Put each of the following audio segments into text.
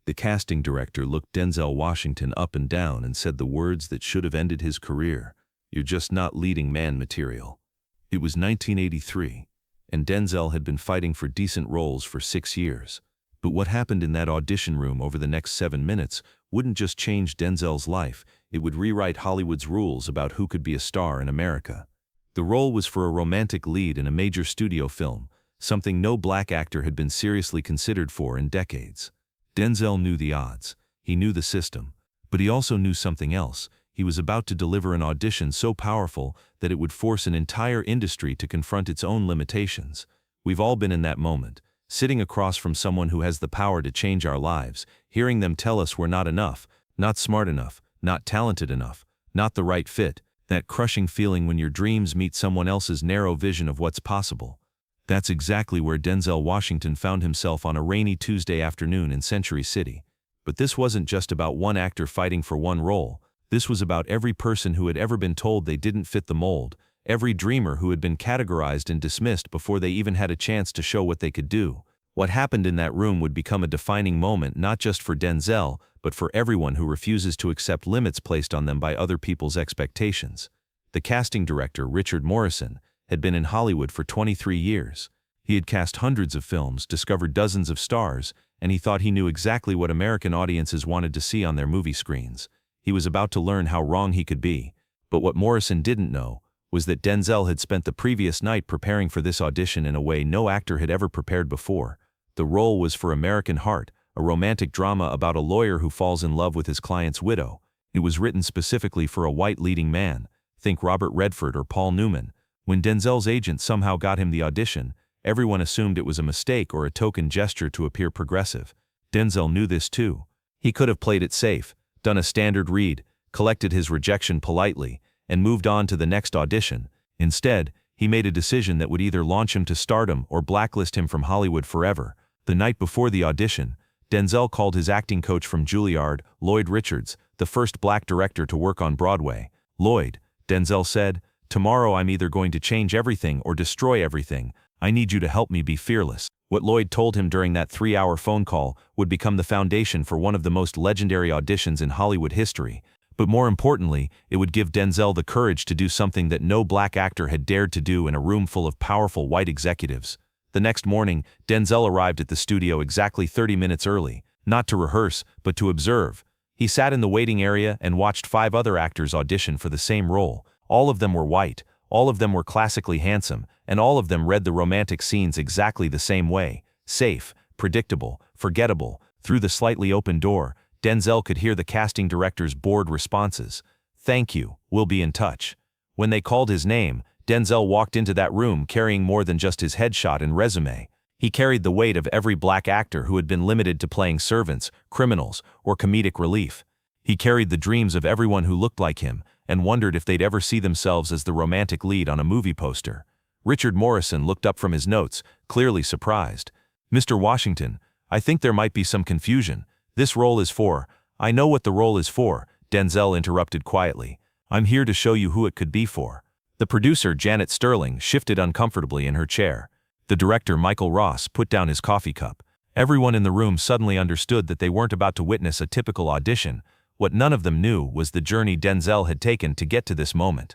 The casting director looked Denzel Washington up and down and said the words that should have ended his career. "You're just not leading man material." It was 1983, and Denzel had been fighting for decent roles for 6 years. But what happened in that audition room over the next 7 minutes wouldn't just change Denzel's life, it would rewrite Hollywood's rules about who could be a star in America. The role was for a romantic lead in a major studio film, something no black actor had been seriously considered for in decades. Denzel knew the odds, he knew the system, but he also knew something else. He was about to deliver an audition so powerful that it would force an entire industry to confront its own limitations. We've all been in that moment, sitting across from someone who has the power to change our lives, hearing them tell us we're not enough, not smart enough, not talented enough, not the right fit, that crushing feeling when your dreams meet someone else's narrow vision of what's possible. That's exactly where Denzel Washington found himself on a rainy Tuesday afternoon in Century City. But this wasn't just about one actor fighting for one role. This was about every person who had ever been told they didn't fit the mold, every dreamer who had been categorized and dismissed before they even had a chance to show what they could do. What happened in that room would become a defining moment not just for Denzel, but for everyone who refuses to accept limits placed on them by other people's expectations. The casting director, Richard Morrison, had been in Hollywood for 23 years. He had cast hundreds of films, discovered dozens of stars, and he thought he knew exactly what American audiences wanted to see on their movie screens. He was about to learn how wrong he could be. But what Morrison didn't know was that Denzel had spent the previous night preparing for this audition in a way no actor had ever prepared before. The role was for American Heart, a romantic drama about a lawyer who falls in love with his client's widow. It was written specifically for a white leading man, think Robert Redford or Paul Newman. When Denzel's agent somehow got him the audition, everyone assumed it was a mistake or a token gesture to appear progressive. Denzel knew this too. He could have played it safe, done a standard read, collected his rejection politely, and moved on to the next audition. Instead, he made a decision that would either launch him to stardom or blacklist him from Hollywood forever. The night before the audition, Denzel called his acting coach from Juilliard, Lloyd Richards, the first black director to work on Broadway. "Lloyd," Denzel said, "tomorrow I'm either going to change everything or destroy everything. I need you to help me be fearless." What Lloyd told him during that 3-hour phone call would become the foundation for one of the most legendary auditions in Hollywood history. But more importantly, it would give Denzel the courage to do something that no black actor had dared to do in a room full of powerful white executives. The next morning, Denzel arrived at the studio exactly 30 minutes early, not to rehearse, but to observe. He sat in the waiting area and watched 5 other actors audition for the same role. All of them were white, all of them were classically handsome, and all of them read the romantic scenes exactly the same way. Safe, predictable, forgettable. Through the slightly open door, Denzel could hear the casting director's bored responses. "Thank you, we'll be in touch." When they called his name, Denzel walked into that room carrying more than just his headshot and resume. He carried the weight of every black actor who had been limited to playing servants, criminals, or comedic relief. He carried the dreams of everyone who looked like him and wondered if they'd ever see themselves as the romantic lead on a movie poster. Richard Morrison looked up from his notes, clearly surprised. "Mr. Washington, I think there might be some confusion. This role is for—" "I know what the role is for," Denzel interrupted quietly. "I'm here to show you who it could be for." The producer, Janet Sterling, shifted uncomfortably in her chair. The director, Michael Ross, put down his coffee cup. Everyone in the room suddenly understood that they weren't about to witness a typical audition. What none of them knew was the journey Denzel had taken to get to this moment.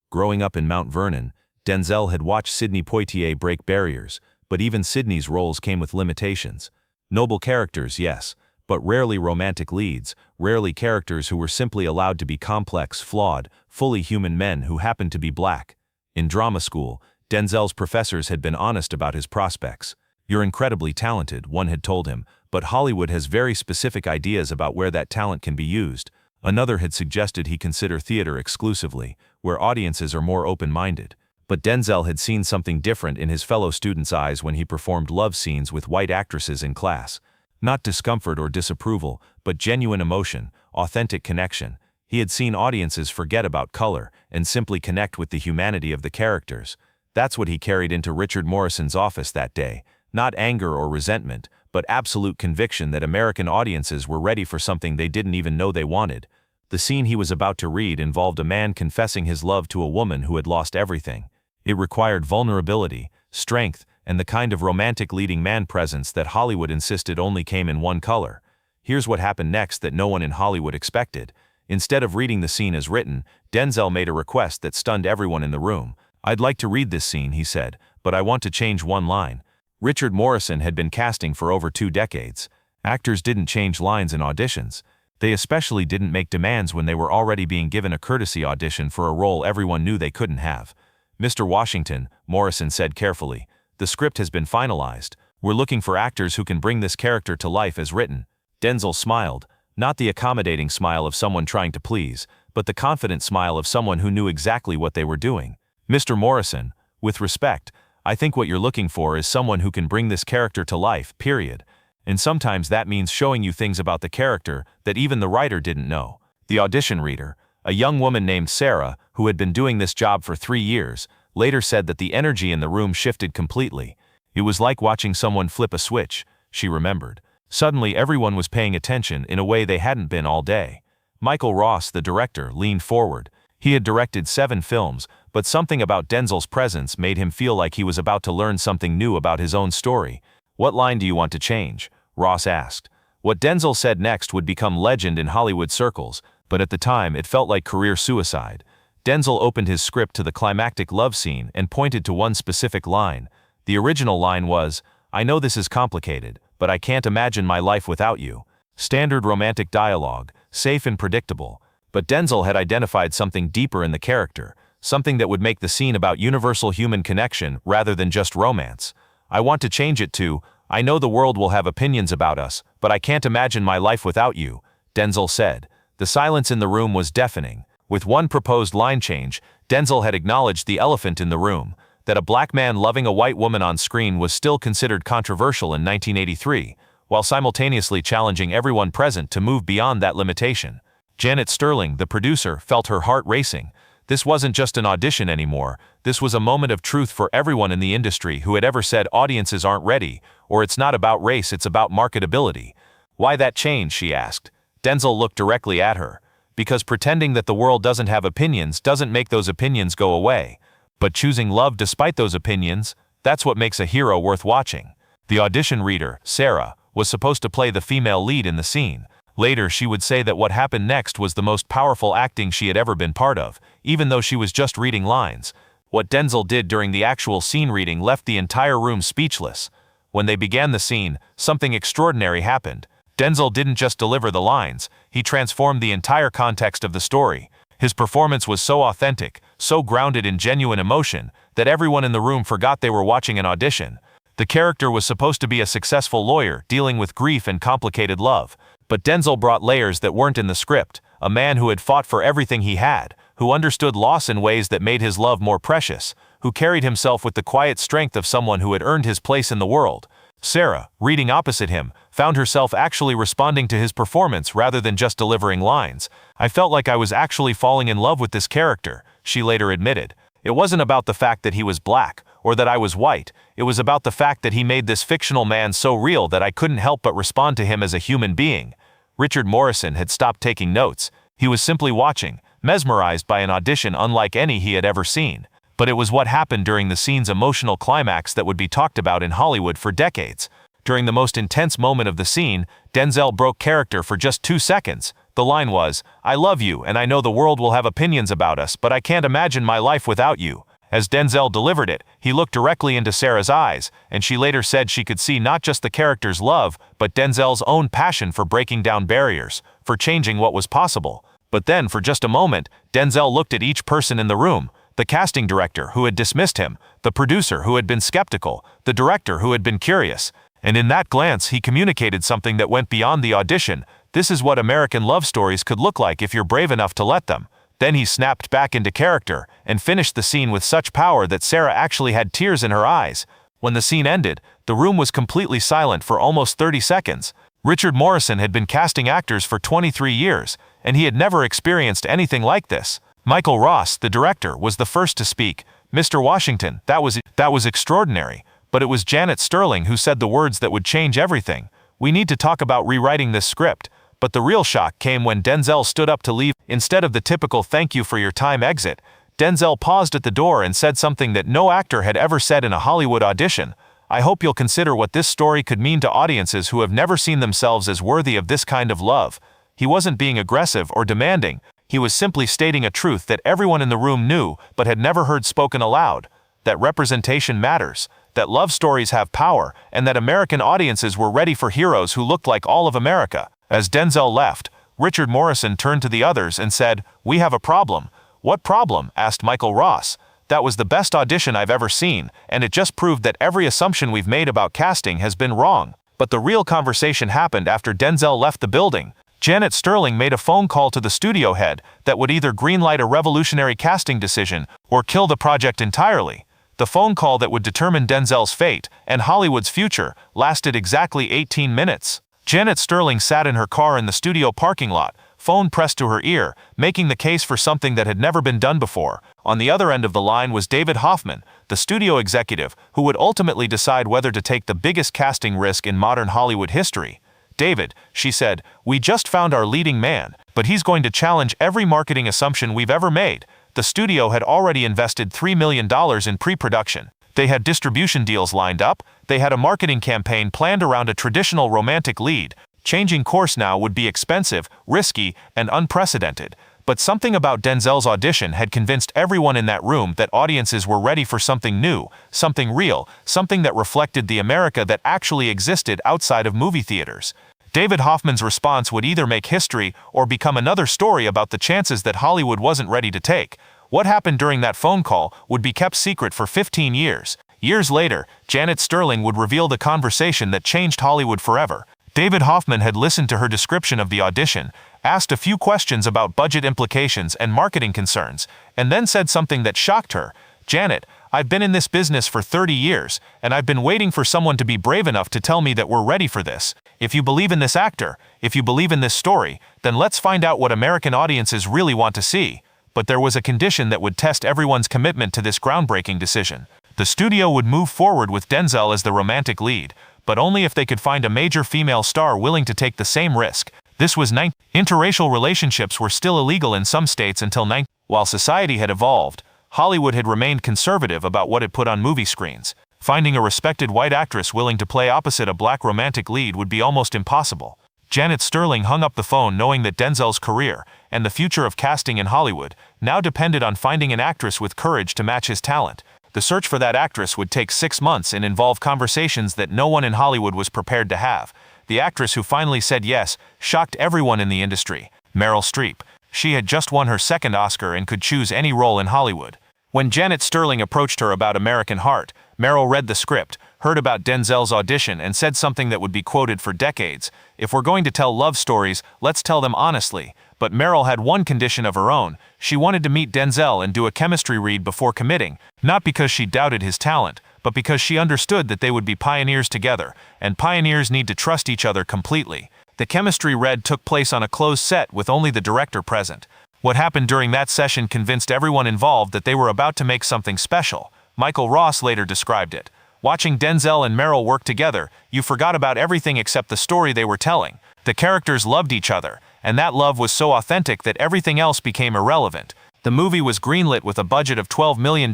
Growing up in Mount Vernon, Denzel had watched Sidney Poitier break barriers, but even Sidney's roles came with limitations. Noble characters, yes, but rarely romantic leads, rarely characters who were simply allowed to be complex, flawed, fully human men who happened to be black. In drama school, Denzel's professors had been honest about his prospects. "You're incredibly talented," one had told him, "but Hollywood has very specific ideas about where that talent can be used." Another had suggested he consider theater exclusively, where audiences are more open-minded. But Denzel had seen something different in his fellow students' eyes when he performed love scenes with white actresses in class. Not discomfort or disapproval, but genuine emotion, authentic connection. He had seen audiences forget about color and simply connect with the humanity of the characters. That's what he carried into Richard Morrison's office that day. Not anger or resentment, but absolute conviction that American audiences were ready for something they didn't even know they wanted. The scene he was about to read involved a man confessing his love to a woman who had lost everything. It required vulnerability, strength, and the kind of romantic leading man presence that Hollywood insisted only came in one color. Here's what happened next that no one in Hollywood expected. Instead of reading the scene as written, Denzel made a request that stunned everyone in the room. "I'd like to read this scene," he said, "but I want to change one line." Richard Morrison had been casting for over 2 decades. Actors didn't change lines in auditions. They especially didn't make demands when they were already being given a courtesy audition for a role everyone knew they couldn't have. "Mr. Washington," Morrison said carefully, "the script has been finalized. We're looking for actors who can bring this character to life as written." Denzel smiled, not the accommodating smile of someone trying to please, but the confident smile of someone who knew exactly what they were doing. "Mr. Morrison, with respect, I think what you're looking for is someone who can bring this character to life, period. And sometimes that means showing you things about the character that even the writer didn't know." The audition reader, a young woman named Sarah, who had been doing this job for 3 years, later said that the energy in the room shifted completely. "It was like watching someone flip a switch," she remembered. Suddenly everyone was paying attention in a way they hadn't been all day. Michael Ross, the director, leaned forward. He had directed 7 films, but something about Denzel's presence made him feel like he was about to learn something new about his own story. "What line do you want to change?" Ross asked. What Denzel said next would become legend in Hollywood circles, but at the time it felt like career suicide. Denzel opened his script to the climactic love scene and pointed to one specific line. The original line was, "I know this is complicated, but I can't imagine my life without you." Standard romantic dialogue, safe and predictable. But Denzel had identified something deeper in the character, something that would make the scene about universal human connection rather than just romance. "I want to change it to, I know the world will have opinions about us, but I can't imagine my life without you," Denzel said. The silence in the room was deafening. With one proposed line change, Denzel had acknowledged the elephant in the room. That a black man loving a white woman on screen was still considered controversial in 1983, while simultaneously challenging everyone present to move beyond that limitation. Janet Sterling, the producer, felt her heart racing. This wasn't just an audition anymore, this was a moment of truth for everyone in the industry who had ever said audiences aren't ready, or it's not about race, it's about marketability. "Why that change?" she asked. Denzel looked directly at her. "Because pretending that the world doesn't have opinions doesn't make those opinions go away. But choosing love despite those opinions, that's what makes a hero worth watching." The audition reader, Sarah, was supposed to play the female lead in the scene. Later she would say that what happened next was the most powerful acting she had ever been part of, even though she was just reading lines. What Denzel did during the actual scene reading left the entire room speechless. When they began the scene, something extraordinary happened. Denzel didn't just deliver the lines, he transformed the entire context of the story. His performance was so authentic, so grounded in genuine emotion, that everyone in the room forgot they were watching an audition. The character was supposed to be a successful lawyer dealing with grief and complicated love. But Denzel brought layers that weren't in the script, a man who had fought for everything he had, who understood loss in ways that made his love more precious, who carried himself with the quiet strength of someone who had earned his place in the world. Sarah, reading opposite him, found herself actually responding to his performance rather than just delivering lines. "I felt like I was actually falling in love with this character," she later admitted. "It wasn't about the fact that he was black, or that I was white, it was about the fact that he made this fictional man so real that I couldn't help but respond to him as a human being." Richard Morrison had stopped taking notes. He was simply watching, mesmerized by an audition unlike any he had ever seen. But it was what happened during the scene's emotional climax that would be talked about in Hollywood for decades. During the most intense moment of the scene, Denzel broke character for just 2 seconds. The line was, "I love you and I know the world will have opinions about us, but I can't imagine my life without you." As Denzel delivered it, he looked directly into Sarah's eyes, and she later said she could see not just the character's love, but Denzel's own passion for breaking down barriers, for changing what was possible. But then, for just a moment, Denzel looked at each person in the room, the casting director who had dismissed him, the producer who had been skeptical, the director who had been curious. And in that glance, he communicated something that went beyond the audition. This is what American love stories could look like if you're brave enough to let them. Then he snapped back into character and finished the scene with such power that Sarah actually had tears in her eyes. When the scene ended, the room was completely silent for almost 30 seconds. Richard Morrison had been casting actors for 23 years, and he had never experienced anything like this. Michael Ross, the director, was the first to speak. "Mr. Washington, that was extraordinary. But it was Janet Sterling who said the words that would change everything. We need to talk about rewriting this script." But the real shock came when Denzel stood up to leave. Instead of the typical "thank you for your time" exit, Denzel paused at the door and said something that no actor had ever said in a Hollywood audition. I hope you'll consider what this story could mean to audiences who have never seen themselves as worthy of this kind of love." He wasn't being aggressive or demanding. He was simply stating a truth that everyone in the room knew but had never heard spoken aloud: that representation matters, that love stories have power, and that American audiences were ready for heroes who looked like all of America. As Denzel left, Richard Morrison turned to the others and said, "We have a problem." "What problem?" asked Michael Ross. "That was the best audition I've ever seen, and it just proved that every assumption we've made about casting has been wrong." But the real conversation happened after Denzel left the building. Janet Sterling made a phone call to the studio head that would either greenlight a revolutionary casting decision or kill the project entirely. The phone call that would determine Denzel's fate and Hollywood's future lasted exactly 18 minutes. Janet Sterling sat in her car in the studio parking lot, phone pressed to her ear, making the case for something that had never been done before. On the other end of the line was David Hoffman, the studio executive who would ultimately decide whether to take the biggest casting risk in modern Hollywood history. "David," she said, "we just found our leading man, but he's going to challenge every marketing assumption we've ever made." The studio had already invested $3 million in pre-production. They had distribution deals lined up. They had a marketing campaign planned around a traditional romantic lead. Changing course now would be expensive, risky, and unprecedented. But something about Denzel's audition had convinced everyone in that room that audiences were ready for something new, something real, something that reflected the America that actually existed outside of movie theaters. David Hoffman's response would either make history or become another story about the chances that Hollywood wasn't ready to take. What happened during that phone call would be kept secret for 15 years. Years later, Janet Sterling would reveal the conversation that changed Hollywood forever. David Hoffman had listened to her description of the audition, asked a few questions about budget implications and marketing concerns, and then said something that shocked her. "Janet, I've been in this business for 30 years, and I've been waiting for someone to be brave enough to tell me that we're ready for this. If you believe in this actor, if you believe in this story, then let's find out what American audiences really want to see." But there was a condition that would test everyone's commitment to this groundbreaking decision. The studio would move forward with Denzel as the romantic lead, but only if they could find a major female star willing to take the same risk. This was interracial relationships were still illegal in some states until While society had evolved, Hollywood had remained conservative about what it put on movie screens. Finding a respected white actress willing to play opposite a black romantic lead would be almost impossible. Janet Sterling hung up the phone knowing that Denzel's career and the future of casting in Hollywood now depended on finding an actress with courage to match his talent. The search for that actress would take 6 months and involve conversations that no one in Hollywood was prepared to have. The actress who finally said yes shocked everyone in the industry: Meryl Streep. She had just won her second Oscar and could choose any role in Hollywood. When Janet Sterling approached her about American Heart, Meryl read the script, heard about Denzel's audition, and said something that would be quoted for decades: "If we're going to tell love stories, let's tell them honestly." But Meryl had one condition of her own. She wanted to meet Denzel and do a chemistry read before committing, not because she doubted his talent, but because she understood that they would be pioneers together, and pioneers need to trust each other completely. The chemistry read took place on a closed set with only the director present. What happened during that session convinced everyone involved that they were about to make something special. Michael Ross later described it: "Watching Denzel and Meryl work together, you forgot about everything except the story they were telling. The characters loved each other, and that love was so authentic that everything else became irrelevant." The movie was greenlit with a budget of $12 million,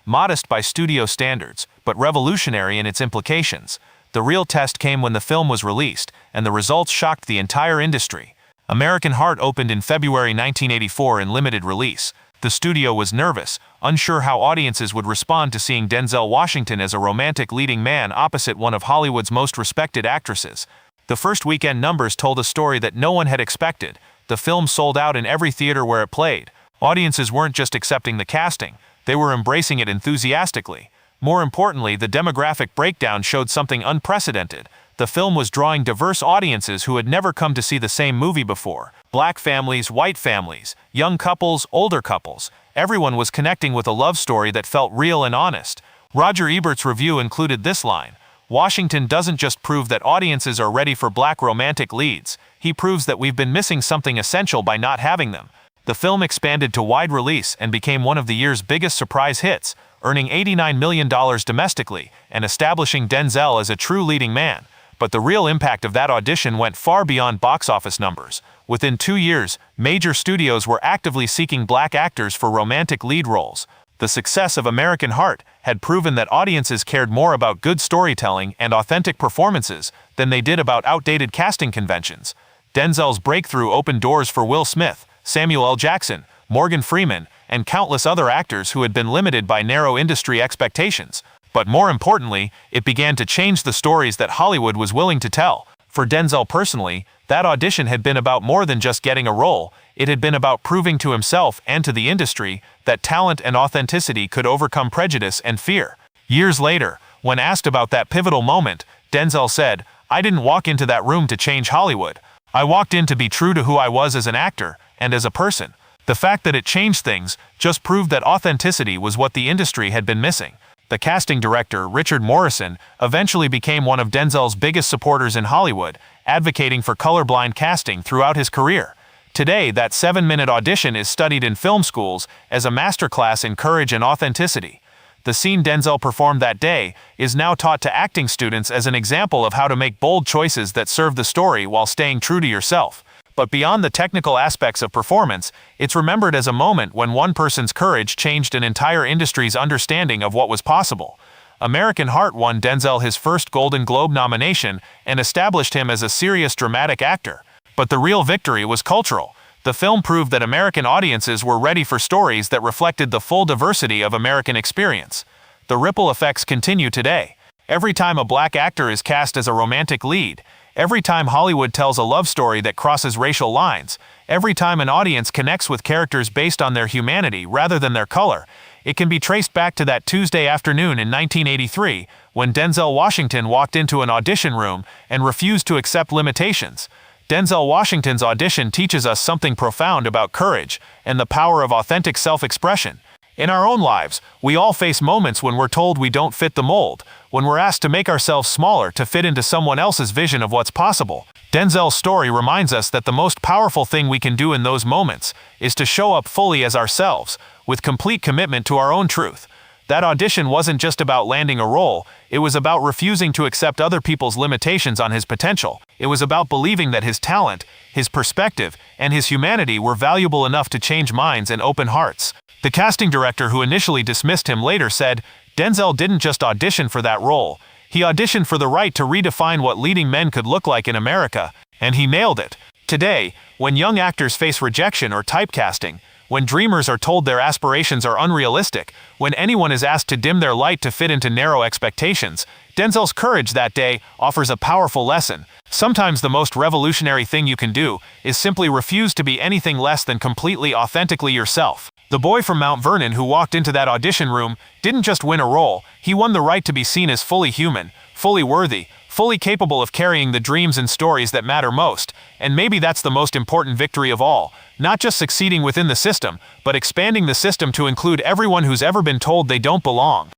modest by studio standards, but revolutionary in its implications. The real test came when the film was released, and the results shocked the entire industry. American Heart opened in February 1984 in limited release. The studio was nervous, unsure how audiences would respond to seeing Denzel Washington as a romantic leading man opposite one of Hollywood's most respected actresses. The first weekend numbers told a story that no one had expected. The film sold out in every theater where it played. Audiences weren't just accepting the casting, they were embracing it enthusiastically. More importantly, the demographic breakdown showed something unprecedented. The film was drawing diverse audiences who had never come to see the same movie before. Black families, white families, young couples, older couples. Everyone was connecting with a love story that felt real and honest. Roger Ebert's review included this line: "Washington doesn't just prove that audiences are ready for black romantic leads, he proves that we've been missing something essential by not having them." The film expanded to wide release and became one of the year's biggest surprise hits, earning $89 million domestically and establishing Denzel as a true leading man. But the real impact of that audition went far beyond box office numbers. Within 2 years, major studios were actively seeking black actors for romantic lead roles. The success of American Heart had proven that audiences cared more about good storytelling and authentic performances than they did about outdated casting conventions. Denzel's breakthrough opened doors for Will Smith, Samuel L. Jackson, Morgan Freeman, and countless other actors who had been limited by narrow industry expectations. But more importantly, it began to change the stories that Hollywood was willing to tell. For Denzel personally, that audition had been about more than just getting a role. It had been about proving to himself and to the industry that talent and authenticity could overcome prejudice and fear. Years later, when asked about that pivotal moment, Denzel said, "I didn't walk into that room to change Hollywood. I walked in to be true to who I was as an actor and as a person." The fact that it changed things just proved that authenticity was what the industry had been missing. The casting director, Richard Morrison, eventually became one of Denzel's biggest supporters in Hollywood, advocating for colorblind casting throughout his career. Today, that 7-minute audition is studied in film schools as a masterclass in courage and authenticity. The scene Denzel performed that day is now taught to acting students as an example of how to make bold choices that serve the story while staying true to yourself. But beyond the technical aspects of performance, it's remembered as a moment when one person's courage changed an entire industry's understanding of what was possible. American Heart won Denzel his first Golden Globe nomination and established him as a serious dramatic actor. But the real victory was cultural. The film proved that American audiences were ready for stories that reflected the full diversity of American experience. The ripple effects continue today. Every time a black actor is cast as a romantic lead, every time Hollywood tells a love story that crosses racial lines, every time an audience connects with characters based on their humanity rather than their color, it can be traced back to that Tuesday afternoon in 1983 when Denzel Washington walked into an audition room and refused to accept limitations. Denzel Washington's audition teaches us something profound about courage and the power of authentic self-expression. In our own lives, we all face moments when we're told we don't fit the mold, when we're asked to make ourselves smaller to fit into someone else's vision of what's possible. Denzel's story reminds us that the most powerful thing we can do in those moments is to show up fully as ourselves, with complete commitment to our own truth. That audition wasn't just about landing a role, it was about refusing to accept other people's limitations on his potential. It was about believing that his talent, his perspective, and his humanity were valuable enough to change minds and open hearts. The casting director who initially dismissed him later said, "Denzel didn't just audition for that role. He auditioned for the right to redefine what leading men could look like in America, and he nailed it." Today, when young actors face rejection or typecasting, when dreamers are told their aspirations are unrealistic, when anyone is asked to dim their light to fit into narrow expectations, Denzel's courage that day offers a powerful lesson. Sometimes the most revolutionary thing you can do is simply refuse to be anything less than completely authentically yourself. The boy from Mount Vernon who walked into that audition room didn't just win a role, he won the right to be seen as fully human, fully worthy, fully capable of carrying the dreams and stories that matter most. And maybe that's the most important victory of all, not just succeeding within the system, but expanding the system to include everyone who's ever been told they don't belong.